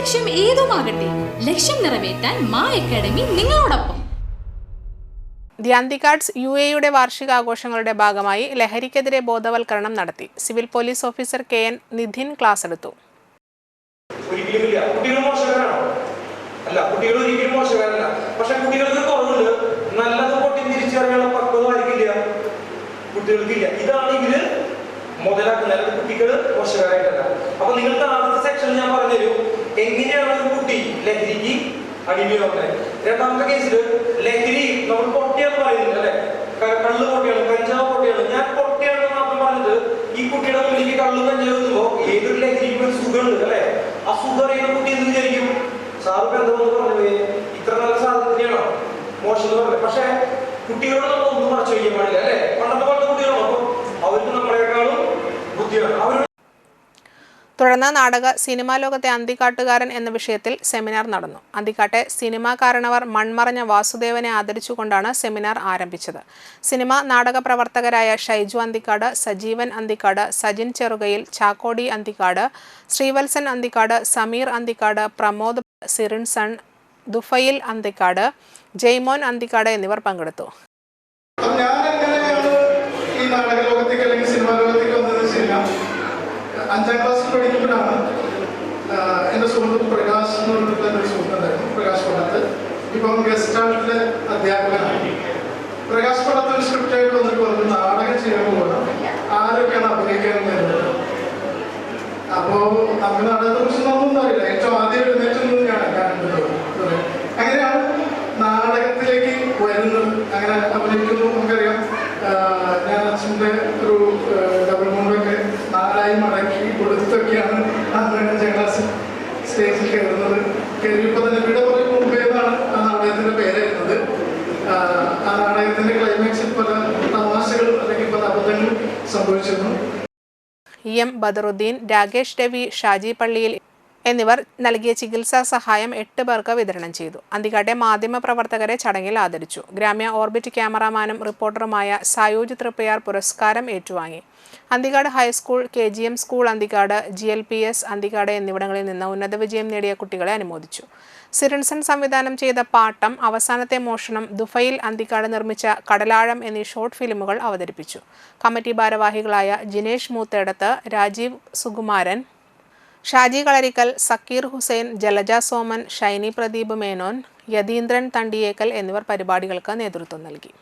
ലക്ഷ്യം ഏതുമാകട്ടെ, ലക്ഷ്യം നിറവേറ്റാൻ മാ അക്കാഡമി നിങ്ങളോടൊപ്പം. ദി അന്തിക്കാട്സ് UAEയുടെ വാർഷികാഘോഷങ്ങളുടെ ഭാഗമായി ലഹരിക്കെതിരെ ബോധവൽക്കരണം നടത്തി. Civil police officer KN Nidhin class എടുത്തു. രണ്ടാമത്തെ കേസിൽ ലഹരി നമ്മൾ പൊട്ടിയാന്ന് പറയുന്നില്ല അല്ലെ, കള്ള് പൊട്ടിയാണ്, കഞ്ചാവ് പൊട്ടിയാണ്. ഞാൻ പൊട്ടിയാണെന്ന് മാത്രം പറഞ്ഞിട്ട് ഈ കുട്ടിയുടെ മുന്നിലേക്ക് കള്ള് കഞ്ചാവ് എത്തുമ്പോ ഏതൊരു ലഹരിക്കും ഒരു സുഖമുണ്ട് അല്ലെ. ആ സുഖം അറിയുന്ന കുട്ടി എന്ത് വിചാരിക്കും? സാറ് എന്താണെന്ന് പറഞ്ഞത് ഇത്ര നല്ല സാധനത്തിനാണോ മോശം എന്ന് പറഞ്ഞത്. പക്ഷെ കുട്ടികളോട് നമ്മൾ ഒന്നും മറച്ചു വയ്ക്കാൻ പാടില്ല അല്ലെ. പണ്ടത്തെ പോലത്തെ കുട്ടികളാണ്, അപ്പം അവർക്ക് നമ്മളെക്കാളും ബുദ്ധിയാണ്. അവർ തുടർന്ന് നാടക സിനിമാ ലോകത്തെ അന്തിക്കാട്ടുകാരൻ എന്ന വിഷയത്തിൽ സെമിനാർ നടന്നു. അന്തിക്കാട്ടെ സിനിമാ കാരണവർ മൺമറഞ്ഞ വാസുദേവനെ ആദരിച്ചുകൊണ്ടാണ് സെമിനാർ ആരംഭിച്ചത്. സിനിമാ നാടക പ്രവർത്തകരായ ഷൈജു അന്തിക്കാട്, സജീവൻ അന്തിക്കാട്, സജിൻ ചെറുകയിൽ, ചാക്കോടി അന്തിക്കാട്, ശ്രീവത്സൻ അന്തിക്കാട്, സമീർ അന്തിക്കാട്, പ്രമോദ് സിറിൻസൺ, ദുഫയിൽ അന്തിക്കാട്, ജയ്മോൻ അന്തിക്കാട് എന്നിവർ പങ്കെടുത്തു. അഞ്ചാം ക്ലാസ്സിൽ പഠിക്കുമ്പോഴാണ് എൻ്റെ സുഹൃത്ത് പ്രകാശ് എന്ന് പറഞ്ഞിട്ടുള്ള ഒരു സുഹൃത്തുണ്ടായിരുന്നു. പ്രകാശ് പടത്ത് ഇപ്പം ഗസ്റ്റ് ആർട്ടിലെ അധ്യാപകനാണ്. പ്രകാശ് പടത്ത് ഒരു സ്ക്രിപ്റ്റായിട്ട് വന്നിട്ട് പറഞ്ഞു നാടകം ചെയ്യാൻ പോകണം, ആരൊക്കെയാണ് അഭിനയിക്കാൻ വരുന്നത്. അപ്പോൾ നമുക്ക് നാടകത്തെ കുറിച്ച് ഒന്നും അറിയില്ല. ഏറ്റവും ആദ്യം എഴുന്നേറ്റുന്നത് ഞാനുണ്ടല്ലോ. അങ്ങനെയാണ് നാടകത്തിലേക്ക് വരുന്നത്. അങ്ങനെ അഭിനയിക്കുന്നു. നമുക്കറിയാം, ഞാൻ അച്ഛൻ്റെ ഒരു ഡബിൾ മുണ്ടൊക്കെ 4 മടക്കി കൊടുത്തൊക്കെയാണ് 5 ക്ലാസ് സ്റ്റേജിൽ കയറുന്നത്. കയറിയപ്പോൾ തന്നെ ഇവിടെ പറയും മുമ്പേ എന്നാണ് ആ നാടകത്തിൻ്റെ പേരായിരുന്നത്. ആ നാടകത്തിൻ്റെ ക്ലൈമാക്സിൽ പല തമാശകളും അല്ലെങ്കിൽ പല അബദ്ധങ്ങളും സംഭവിച്ചിരുന്നു. EM ബദറുദ്ദീൻ, രാകേഷ് രവി, ഷാജി പള്ളിയിൽ എന്നിവർ നൽകിയ ചികിത്സാ സഹായം 8 പേർക്ക് വിതരണം ചെയ്തു. അന്തിക്കാട്ടെ മാധ്യമ പ്രവർത്തകരെ ചടങ്ങിൽ ആദരിച്ചു. ഗ്രാമ്യ ഓർബിറ്റ് ക്യാമറാമാനും റിപ്പോർട്ടറുമായ സായൂജ് തൃപ്പയാർ പുരസ്കാരം ഏറ്റുവാങ്ങി. Anthikad high school, KGM school Anthikad, GLPS Anthikad എന്നിവിടങ്ങളിൽ നിന്ന് ഉന്നത വിജയം നേടിയ കുട്ടികളെ അനുമോദിച്ചു. സിറിൻസൺ സംവിധാനം ചെയ്ത പാട്ടം, അവസാനത്തെ മോഷണം, ദുഫയിൽ അന്തിക്കാട് നിർമ്മിച്ച കടലാഴം എന്നീ ഷോർട്ട് ഫിലിമുകൾ അവതരിപ്പിച്ചു. കമ്മിറ്റി ഭാരവാഹികളായ ജിനേഷ് മൂത്തേടത്ത്, രാജീവ് സുകുമാരൻ, ഷാജി കളരിക്കൽ, സക്കീർ ഹുസൈൻ, ജലജ സോമൻ, ഷൈനി പ്രദീപ് മേനോൻ, യതീന്ദ്രൻ തണ്ടിയേക്കൽ എന്നിവർ പരിപാടികൾക്ക് നേതൃത്വം നൽകി.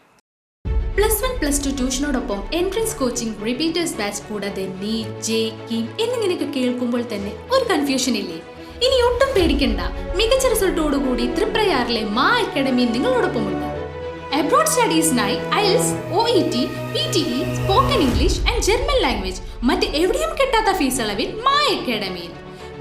+1, +2 ട്യൂഷനോടൊപ്പം എൻട്രൻസ് കോച്ചിംഗ്, റിപ്പീറ്റേഴ്സ് ബാച്ച് കൂടാതെ നീറ്റ്, JEE എന്നിങ്ങനെയൊക്കെ കേൾക്കുമ്പോൾ തന്നെ ഒരു കൺഫ്യൂഷൻ ഇല്ലേ? ഇനി ഒട്ടും പേടിക്കണ്ട. മികച്ച റിസൾട്ടോടുകൂടി തൃപ്രയാറിലെ മാ അക്കാഡമി നിങ്ങളോടൊപ്പമുണ്ട്. അബ്രോഡ് സ്റ്റഡീസിനായി IELTS, OET, PTE, spoken English and German language മറ്റ് എവിടെയും കിട്ടാത്ത ഫീസ് അളവിൽ മാ അക്കാഡമിയിൽ.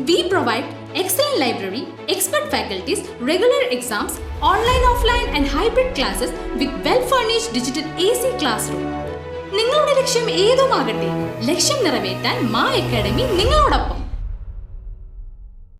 We provide excellent library, expert faculties, regular exams, online, offline and hybrid classes with well-furnished digital AC classroom. നിങ്ങളുടെ ലക്ഷ്യം ഏതുമാകട്ടെ, ലക്ഷ്യം നിറവേറ്റാൻ മാ അക്കാഡമി നിങ്ങളോടൊപ്പം.